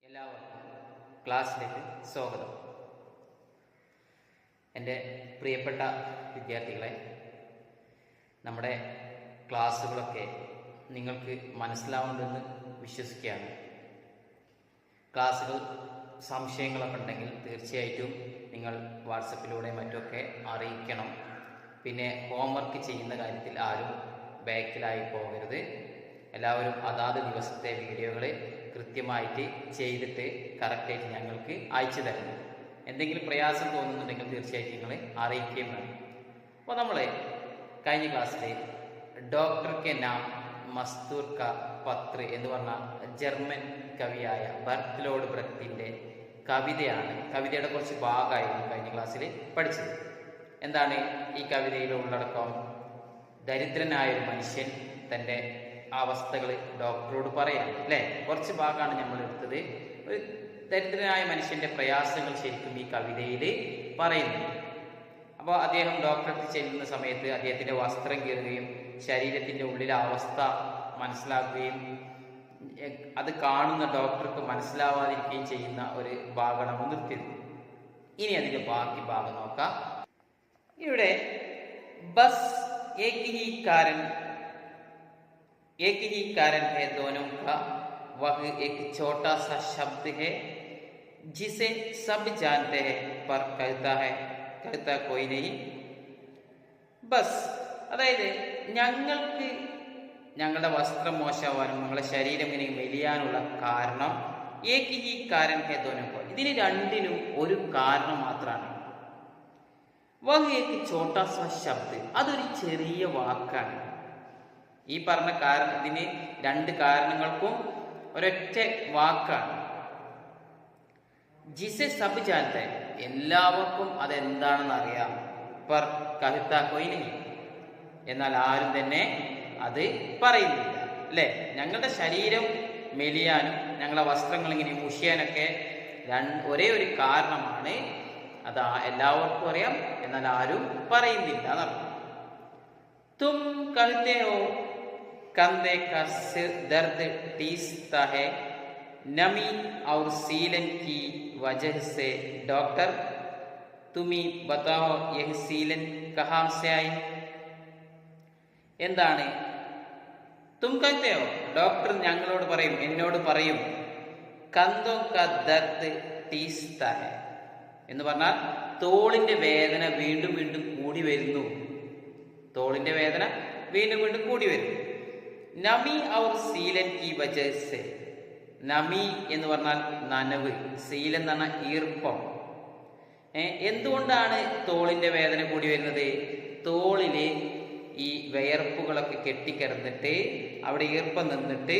എല്ലാവർക്കും ക്ലാസ്സിലേക്ക് സ്വാഗതം. എൻ്റെ പ്രിയപ്പെട്ട വിദ്യാർത്ഥികളെ, നമ്മുടെ ക്ലാസ്സുകളൊക്കെ നിങ്ങൾക്ക് മനസ്സിലാവുന്നുണ്ടെന്ന് വിശ്വസിക്കുകയാണ്. ക്ലാസ്സുകൾ സംശയങ്ങളൊക്കെ ഉണ്ടെങ്കിൽ തീർച്ചയായിട്ടും നിങ്ങൾ വാട്സപ്പിലൂടെ മറ്റൊക്കെ അറിയിക്കണം. പിന്നെ ഹോംവർക്ക് ചെയ്യുന്ന കാര്യത്തിൽ ആരും ബാക്കിലായി പോകരുത്. എല്ലാവരും അതാത് ദിവസത്തെ വീഡിയോകൾ കൃത്യമായിട്ട് ചെയ്തിട്ട് കറക്റ്റായിട്ട് ഞങ്ങൾക്ക് അയച്ചു തരണം. എന്തെങ്കിലും പ്രയാസം തോന്നുന്നുണ്ടെങ്കിൽ തീർച്ചയായിട്ടും നിങ്ങൾ അറിയിക്കുകയും വേണം. അപ്പോൾ നമ്മൾ കഴിഞ്ഞ ക്ലാസ്സിൽ ഡോക്ടർ കെ നാം മസ്തൂർ ക പത്ര എന്ന് പറഞ്ഞ ജർമ്മൻ കവിയായ ബർട്ട്ലോഡ് ബ്രെഖ്റ്റിൻ്റെ കവിതയുടെ കുറച്ച് ഭാഗമായിരുന്നു കഴിഞ്ഞ ക്ലാസ്സിൽ പഠിച്ചത്. എന്താണ് ഈ കവിതയിലെ ഉള്ളടക്കം? ദരിദ്രനായൊരു മനുഷ്യൻ തൻ്റെ അവസ്ഥകൾ ഡോക്ടറോട് പറയാം, അല്ലേ? കുറച്ച് ഭാഗമാണ് നമ്മൾ എടുത്തത്. ഒരു ദരിദ്രനായ മനുഷ്യൻ്റെ പ്രയാസങ്ങൾ ശരിക്കും ഈ കവിതയിൽ പറയുന്നു. അപ്പോൾ അദ്ദേഹം ഡോക്ടർക്ക് ചെല്ലുന്ന സമയത്ത് അദ്ദേഹത്തിൻ്റെ വസ്ത്രം കീറുകയും ശരീരത്തിൻ്റെ ഉള്ളിലെ അവസ്ഥ മനസ്സിലാക്കുകയും അത് കാണുന്ന ഡോക്ടർക്ക് മനസ്സിലാവാതിരിക്കുകയും ചെയ്യുന്ന ഒരു ഭാഗമാണ് നിർത്തിയത്. ഇനി അതിൻ്റെ ബാക്കി ഭാഗം നോക്കാം. ഇവിടെ ബസ് एक ही कारण है दोनों का, वह एक छोटा सा शब्द है जिसे सब जानते हैं पर कहता कोई नहीं. ബസ്, അതായത് ഞങ്ങൾക്ക് ഞങ്ങളുടെ വസ്ത്രം മോശമാവാനും ഞങ്ങളുടെ ശരീരം ഇങ്ങനെ മെലിയാനുള്ള കാരണം ഏക് ഹി കാരൻ ഹേ ദോനോ കോ, ഇതിന് രണ്ടിനും ഒരു കാരണം മാത്രമാണ്. വഹ് ഏക് ഛോട്ടാ സാ ശബ്ദ്, അതൊരു ചെറിയ വാക്കാണ്. ഈ പറഞ്ഞ ഇതിന് രണ്ട് കാരണങ്ങൾക്കും ഒരൊറ്റ വാക്കാണ്. ജിസെ സബ് ജാനത്തെ, എല്ലാവർക്കും അതെന്താണെന്ന് അറിയാം. പർ കഹ്താ കോയി നഹീ, എന്നാൽ ആരും തന്നെ അത് പറയുന്നില്ല, അല്ലേ? ഞങ്ങളുടെ ശരീരം മെലിയാനും ഞങ്ങളുടെ വസ്ത്രങ്ങൾ ഇങ്ങനെ മുഷിയാനൊക്കെ ഒരേ ഒരു കാരണമാണ്. അത് എല്ലാവർക്കും അറിയാം, എന്നാൽ ആരും പറയുന്നില്ല എന്നർത്ഥം. തും കഹ്തേ ഹോ कंधे का सिर दर्द टीसता है नमी और सीलन की वजह से. डॉक्टर तुम ही बताओ यह सीलन कहाँ से आई. എന്താണ് തും കഹ്തേ ഹോ, ഡോക്ടർ ഞങ്ങളോട് പറയും, എന്നോട് പറയും, കന്തോ കാ ദർദ് ടീസ്താ ഹെ എന്ന് പറഞ്ഞാൽ തോളിന്റെ വേദന വീണ്ടും വീണ്ടും കൂടി വരുന്നു. തോളിന്റെ വേദന വീണ്ടും വീണ്ടും കൂടി വരുന്നു. നമി ഔർ സീലൻ കി വജഹ്സെ, നമി എന്ന് പറഞ്ഞാൽ നനവ്, സീലൻ എന്ന് പറഞ്ഞാൽ ഈർപ്പം. എന്തുകൊണ്ടാണ് തോളിന്റെ വേദന കൂടി വരുന്നത്? തോളില് ഈ വിയർപ്പുകളൊക്കെ കെട്ടിക്കിടന്നിട്ട് അവിടെ ഈർപ്പം നിന്നിട്ട്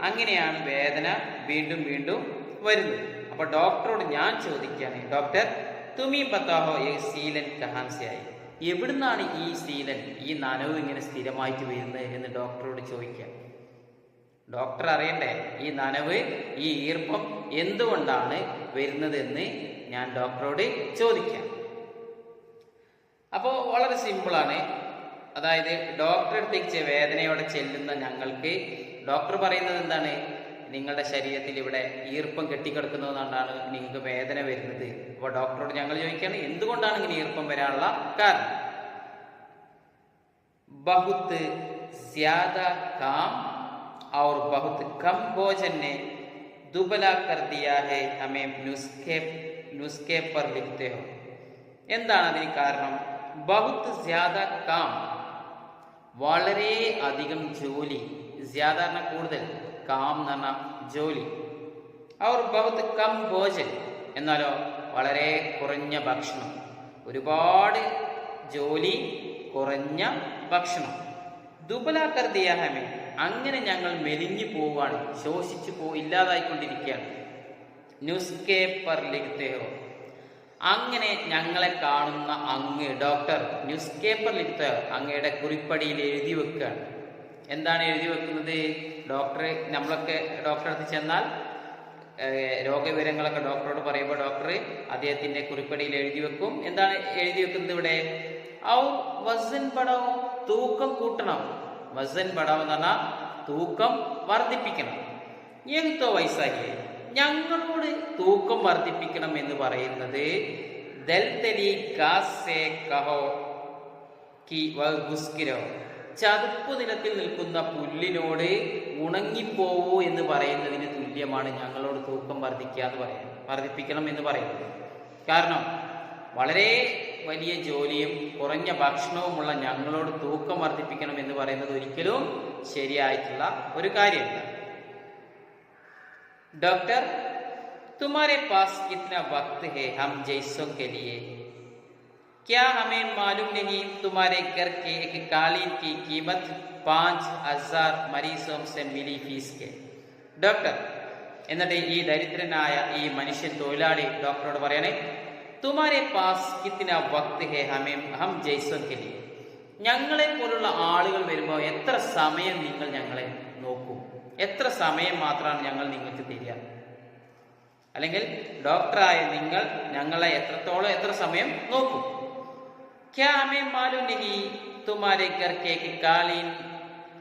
അങ്ങനെയാണ് വേദന വീണ്ടും വീണ്ടും വരുന്നത്. അപ്പൊ ഡോക്ടറോട് ഞാൻ ചോദിക്കുകയാണ്, ഡോക്ടർ തുമീ ബത്താഹോ ഈ സീലൻ കഹാൻസിയായി, എവിടുന്നാണ് ഈ സീലൻ, ഈ നനവ് ഇങ്ങനെ സ്ഥിരമായിട്ട് വരുന്നത് എന്ന് ഡോക്ടറോട് ചോദിക്കാം. ഡോക്ടർ അറിയണ്ടേ ഈ നനവ്, ഈ ഈർപ്പം എന്തുകൊണ്ടാണ് വരുന്നതെന്ന് ഞാൻ ഡോക്ടറോട് ചോദിക്കാം. അപ്പോൾ വളരെ സിമ്പിളാണ്. അതായത് ഡോക്ടറെ അടുത്തേക്ക് വേദനയോടെ ചെല്ലുന്ന ഞങ്ങൾക്ക് ഡോക്ടർ പറയുന്നത് എന്താണ്? നിങ്ങളുടെ ശരീരത്തിൽ ഇവിടെ ഈർപ്പം കെട്ടിക്കിടക്കുന്നതുകൊണ്ടാണ് നിങ്ങൾക്ക് വേദന വരുന്നത്. അപ്പോൾ ഡോക്ടറോട് ഞങ്ങൾ ചോദിക്കുകയാണ്, എന്തുകൊണ്ടാണ് ഇങ്ങനെ ഈർപ്പം വരാനുള്ള കാരണം? ബഹുത്ത് ജ്യാദ കാം और बहुत कम भोजन ने दुबला कर दिया है, हमें नुस्खे पर लिखते हो. എന്താണ് അതിന് കാരണം? ബഹുത്ത് ജ്യാദ കാം, വളരെ അധികം ജോലി, ജ്യാദ എന്ന കൂടുതൽ, കാം എന്ന് പറഞ്ഞ ജോലി. അവർ ബഹുത്ത് കം ഭോജൻ, എന്നാലോ വളരെ കുറഞ്ഞ ഭക്ഷണം. ഒരുപാട് ജോലി, കുറഞ്ഞ ഭക്ഷണം. ദുബല കർ ദിയാ ഹമേ, അങ്ങനെ ഞങ്ങൾ മെലിഞ്ഞു പോവാണ്, ഇല്ലാതായിക്കൊണ്ടിരിക്കുകയാണ്. നുസ്കെ പർ ലിഖ്തേ ഹോ, അങ്ങനെ ഞങ്ങളെ കാണുന്ന അങ്ങ് ഡോക്ടർ ന്യൂസ് പേപ്പർ ലിഖ്തേ ഹോ, അങ്ങയുടെ കുറിപ്പടിയിൽ എഴുതി വെക്കുകയാണ്. എന്താണ് എഴുതി വെക്കുന്നത്? നമ്മളൊക്കെ ഡോക്ടറെ അടുത്ത് ചെന്നാൽ രോഗവിവരങ്ങളൊക്കെ ഡോക്ടറോട് പറയുമ്പോൾ ഡോക്ടർ അദ്ദേഹത്തിന്റെ കുറിപ്പടിയിൽ എഴുതി വെക്കും. എന്താണ് എഴുതി വെക്കുന്നത് ഇവിടെ? ഔ വസൻ ബടാവോ, തൂക്കം കൂട്ടണം. വസൻ ബടാവോ എന്ന് പറഞ്ഞാൽ തൂക്കം വർദ്ധിപ്പിക്കണം. ഏകത്തോ വയസ്സായി, ഞങ്ങളോട് തൂക്കം വർദ്ധിപ്പിക്കണം എന്ന് പറയുന്നത് ദൽതലി കാസേ കഹോ കി വഗുസ്കിരോ, ചതുപ്പ് നിലത്തിൽ നിൽക്കുന്ന പുല്ലിനോട് ഉണങ്ങിപ്പോവൂ എന്ന് പറയുന്നതിന് തുല്യമാണ് ഞങ്ങളോട് തൂക്കം വർദ്ധിപ്പിക്കണം എന്ന് പറയുന്നത്. കാരണം വളരെ വലിയ ജോലിയും കുറഞ്ഞ ഭക്ഷണവുമുള്ള ഞങ്ങളോട് തൂക്കം വർദ്ധിപ്പിക്കണം എന്ന് പറയുന്നത് ഒരിക്കലും ശരിയായിട്ടുള്ള ഒരു കാര്യമല്ല. डॉक्टर, तुम्हारे पास कितना वक्त है हम जैसों के लिए? क्या हमें मालूम नहीं तुम्हारे घर के एक कालीन की कीमत 5,000 मरीजों से मिली फीस के? ഡോക്ടർ, എന്നിട്ട് ഈ ദരിദ്രനായ ഈ മനുഷ്യൻ തൊഴിലാളി ഡോക്ടറോട് പറയണേ, തുമാരെ പാസ് കിത്തിന വക്ത് ഹേ ഹം ജൈസോൻ കെ ലിയേ, ഞങ്ങളെ പോലുള്ള ആളുകൾ വരുമ്പോൾ എത്ര സമയം നിങ്ങൾ ഞങ്ങളെ നോക്കും, എത്ര സമയം മാത്രമാണ് ഞങ്ങൾ നിങ്ങൾക്ക് തരിക? അല്ലെങ്കിൽ ഡോക്ടറായ നിങ്ങൾ ഞങ്ങളെ എത്ര സമയം നോക്കും? ക്യാ ഹമേ മാലൂം നഹീ തുമാരെ ഘർ കെ കാലീൻ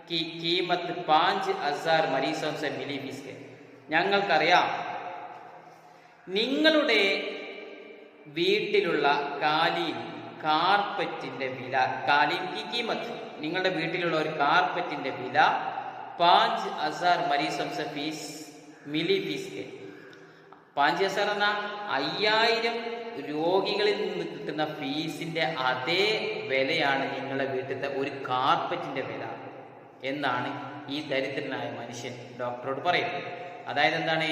കി കീമത്ത് 5,000 മരീസോं से मिली फीस के. ഞങ്ങൾക്കറിയാം നിങ്ങളുടെ വീട്ടിലുള്ള കാർപ്പറ്റിന്റെ വില, കാലീൻ കി കീമത്ത്, നിങ്ങളുടെ വീട്ടിലുള്ള ഒരു കാർപ്പറ്റിന്റെ വില 5,000 मरीजों से मिली फीस के. 5,000 എന്ന 5,000 രോഗികളിൽ നിന്ന് കിട്ടുന്ന ഫീസിന്റെ അതേ വിലയാണ് നിങ്ങളുടെ വീട്ടിലത്തെ ഒരു കാർപ്പറ്റിന്റെ വില എന്നാണ് ഈ ദരിദ്രനായ മനുഷ്യൻ ഡോക്ടറോട് പറയുന്നത്. അതായത് എന്താണ്,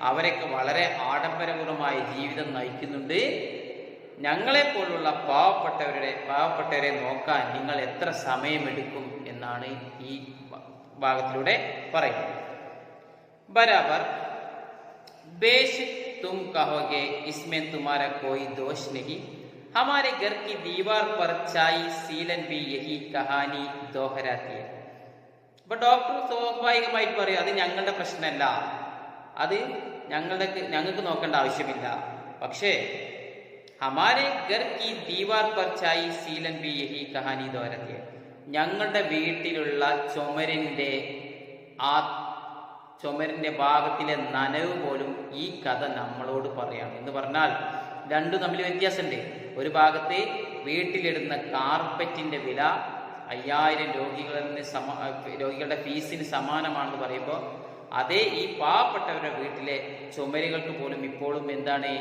അവരൊക്കെ വളരെ ആഡംബരപൂർവമായ ജീവിതം നയിക്കുന്നുണ്ട്, ഞങ്ങളെപ്പോലുള്ള പാവപ്പെട്ടവരെ നോക്കാൻ നിങ്ങൾ എത്ര സമയമെടുക്കും എന്നാണ് ഈ ഭാഗത്തിലൂടെ പറയുന്നത്. ബരാബർ बेशक तुम कहोगे इसमें तुम्हारा कोई दोष नहीं, हमारे घर की दीवार पर छाई सीलन भी यही कहानी दोहराती है. അപ്പൊ ഡോക്ടർ സ്വാഭാവികമായിട്ട് പറയും, അത് ഞങ്ങളുടെ പ്രശ്നമല്ല, അത് ഞങ്ങൾക്ക് നോക്കേണ്ട ആവശ്യമില്ല. പക്ഷേ ഹമാരെ ഘർ കി ദീവാർ പർ ഛായി സീലൻ ബി യഹി കഹാനി ദോഹരാത്തി ഹൈ, ഞങ്ങളുടെ വീട്ടിലുള്ള ചുമരിന്റെ ഭാഗത്തിലെ നനവ് പോലും ഈ കഥ നമ്മളോട് പറയാം എന്ന് പറഞ്ഞാൽ രണ്ടും തമ്മിൽ വ്യത്യാസമുണ്ട്. ഒരു ഭാഗത്ത് വീട്ടിലിടുന്ന കാർപ്പറ്റിന്റെ വില 5,000 രോഗികളുടെ ഫീസിന് സമാനമാണെന്ന് പറയുമ്പോൾ, അതേ ഈ പാവപ്പെട്ടവരുടെ വീട്ടിലെ ചുമരുകൾക്ക് പോലും ഇപ്പോഴും എന്താണ്,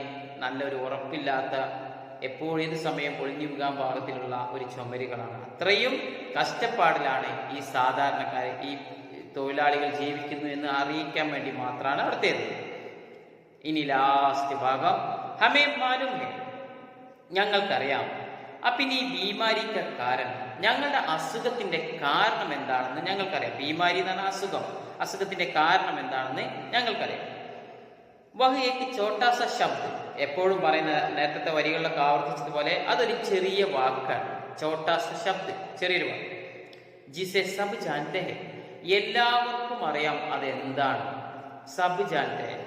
നല്ലൊരു ഉറപ്പില്ലാത്ത, ഏത് സമയം പൊളിഞ്ഞു വീഴാൻ പാകത്തിലുള്ള ഒരു ചുമരുകളാണ്. അത്രയും കഷ്ടപ്പാടിലാണ് ഈ സാധാരണക്കാരെ, ഈ തൊഴിലാളികൾ ജീവിക്കുന്നു എന്ന് അറിയിക്കാൻ വേണ്ടി മാത്രമാണ് അവിടുത്തേത്. ഇനി ലാസ്റ്റ് ഭാഗം, ഹമേ മാലൂം ഹേ, ഞങ്ങൾക്കറിയാം, അപ്പിനി ബീമാരിക്ക് കാരണം, ഞങ്ങളുടെ അസുഖത്തിന്റെ കാരണം എന്താണെന്ന് ഞങ്ങൾക്കറിയാം. ബീമാരി എന്നാണ് അസുഖത്തിന്റെ കാരണം എന്താണെന്ന് ഞങ്ങൾക്കറിയാം. വഹ് ഏക് ചോട്ടാസ ശബ്ദ്, എപ്പോഴും പറയുന്ന നേരത്തെ വരികളിലൊക്കെ ആവർത്തിച്ചതുപോലെ അതൊരു ചെറിയ വാക്കാണ്. ചോട്ടാസ ശബ്ദ്, ചെറിയൊരു വാക്ക്. ജിസെ സബ് ജാനത്തെ ഹെ, എല്ലാവർക്കും അറിയാം അതെന്താണ്. സബ് ജാനത്തെ ഹെ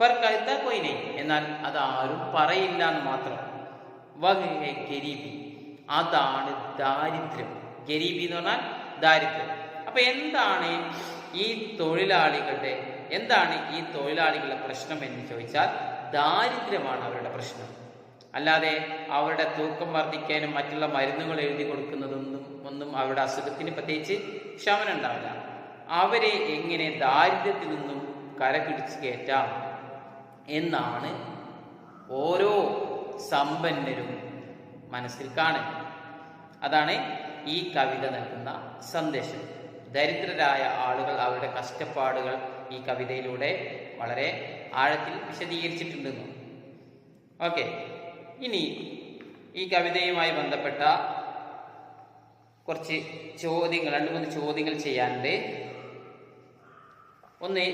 പർ കഹ്താ കോയി നഹീ, എന്നാൽ അതാരും പറയില്ല എന്ന് മാത്രം. വഹ് ഹെ ഗരീബി, അതാണ് ദാരിദ്ര്യം. ഗരീബി എന്ന് പറഞ്ഞാൽ ദാരിദ്ര്യം. അപ്പൊ എന്താണ് ഈ തൊഴിലാളികളുടെ പ്രശ്നം എന്ന് ചോദിച്ചാൽ ദാരിദ്ര്യമാണ് അവരുടെ പ്രശ്നം. അല്ലാതെ അവരുടെ തൂക്കം വർദ്ധിക്കാനും മറ്റുള്ള മരുന്നുകൾ എഴുതി കൊടുക്കുന്നതൊന്നും അവരുടെ അസുഖത്തിന് പ്രത്യേകിച്ച് ശമനം ഉണ്ടാവില്ല. അവരെ എങ്ങനെ ദാരിദ്ര്യത്തിൽ നിന്നും കരപിടിച്ച് കയറ്റാം എന്നാണ് ഓരോ സമ്പന്നരും മനസ്സിൽ കാണുന്നത്. അതാണ് ഈ കവിത നൽകുന്ന സന്ദേശം. ദരിദ്രരായ ആളുകൾ അവരുടെ കഷ്ടപ്പാടുകൾ ഈ കവിതയിലൂടെ വളരെ ആഴത്തിൽ വിശദീകരിച്ചിട്ടുണ്ടെന്നു. ഓക്കെ, ഇനി ഈ കവിതയുമായി ബന്ധപ്പെട്ട കുറച്ച് ചോദ്യങ്ങൾ, 2-3 ചോദ്യങ്ങൾ ചെയ്യാനുണ്ട്. ഒന്ന്,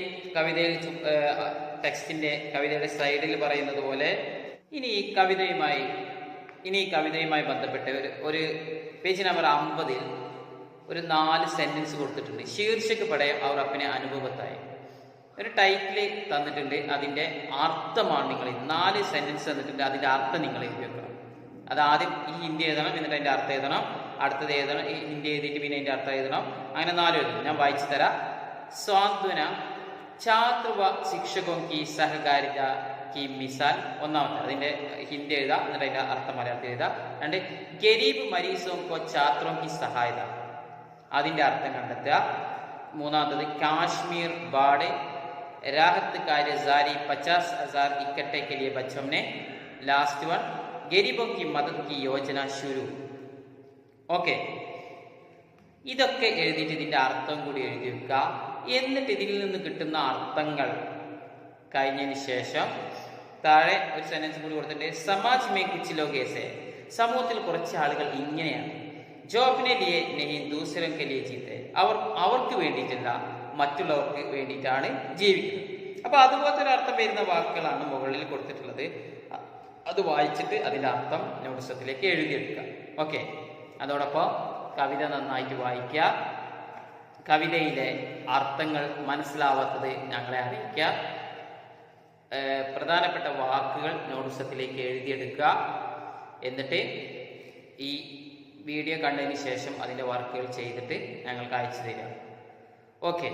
കവിതയുടെ സൈഡിൽ പറയുന്നത് പോലെ ഇനി ഈ കവിതയുമായി ബന്ധപ്പെട്ട് ഒരു പേജ് നമ്പർ 50 ഒരു 4 സെന്റൻസ് കൊടുത്തിട്ടുണ്ട്. ശീർഷക് പടേ അവർ അപ്പനെ അനുഭവത്തായി, ഒരു ടൈറ്റിൽ തന്നിട്ടുണ്ട്. അതിൻ്റെ അർത്ഥമാണ് നിങ്ങൾ 4 സെന്റൻസ് തന്നിട്ടുണ്ട്, അതിൻ്റെ അർത്ഥം നിങ്ങൾ എഴുതി വെക്കണം. അത് ആദ്യം ഈ ഹിന്ദി എഴുതണം, എന്നിട്ട് അതിൻ്റെ അർത്ഥം എഴുതണം, അടുത്തത് എഴുതണം, ഈ ഹിന്ദി എഴുതിയിട്ട് പിന്നെ അതിൻ്റെ അർത്ഥം എഴുതണം. അങ്ങനെ 4 എഴുതണം. ഞാൻ വായിച്ചു തരാം. സ്വാന്തന छात्र व शिक्षकों की सहकारिता की मिसाल ഒന്നാമത്തെ അതിൻ്റെ ഹിന്ദി എഴുതാം, എന്നിട്ട് അതിൻ്റെ അർത്ഥം മലയാളത്തിൽ എഴുതാം. രണ്ട്, ഗരീബ് മരീസോं को छात्रों की സഹായത, അതിൻ്റെ അർത്ഥം കണ്ടെത്തുക. മൂന്നാമത്തത് കാശ്മീർ ബാഡ് राहत कार्य जारी 50,000 इकट्ठे के लिए बच्चों ने. लास्ट वन गरीबों की मदद की योजना शुरू. ഓക്കെ, ഇതൊക്കെ എഴുതിയിട്ട് ഇതിൻ്റെ അർത്ഥം കൂടി എഴുതി വെക്കുക. എന്നിട്ട് ഇതിൽ നിന്ന് കിട്ടുന്ന അർത്ഥങ്ങൾ കഴിഞ്ഞതിന് ശേഷം താഴെ ഒരു സെന്റൻസ് കൂടി കൊടുത്തിട്ട് സമാജ് മേ കുച്ച് ലോഗ് ഏസെ, സമൂഹത്തിൽ കുറച്ച് ആളുകൾ ഇങ്ങനെയാണ്. ജോ അപ്നെ ലിയെ നഹീ ദൂസരോं के लिए जीते, അവർക്ക് വേണ്ടിയിട്ടല്ല മറ്റുള്ളവർക്ക് വേണ്ടിയിട്ടാണ് ജീവിക്കുന്നത്. അപ്പോൾ അതുപോലത്തെ ഒരു അർത്ഥം വരുന്ന വാക്കുകളാണ് മുകളിൽ കൊടുത്തിട്ടുള്ളത്. അത് വായിച്ചിട്ട് അതിൻ്റെ അർത്ഥം നോട്ട് പുസ്തകത്തിലേക്ക് എഴുതിയെടുക്കുക. ഓക്കെ, അതോടൊപ്പം കവിത നന്നായിട്ട് വായിക്കുക. കവിതയിലെ അർത്ഥങ്ങൾ മനസ്സിലാവാത്തത് ഞങ്ങളെ അറിയിക്കുക. പ്രധാനപ്പെട്ട വാക്കുകൾ നോട്ട് പുസ്തകത്തിലേക്ക് എഴുതിയെടുക്കുക. എന്നിട്ട് ഈ വീഡിയോ കണ്ടതിന് ശേഷം അതിൻ്റെ വർക്കുകൾ ചെയ്തിട്ട് ഞങ്ങൾക്ക് അയച്ചു തരിക. ഓക്കെ.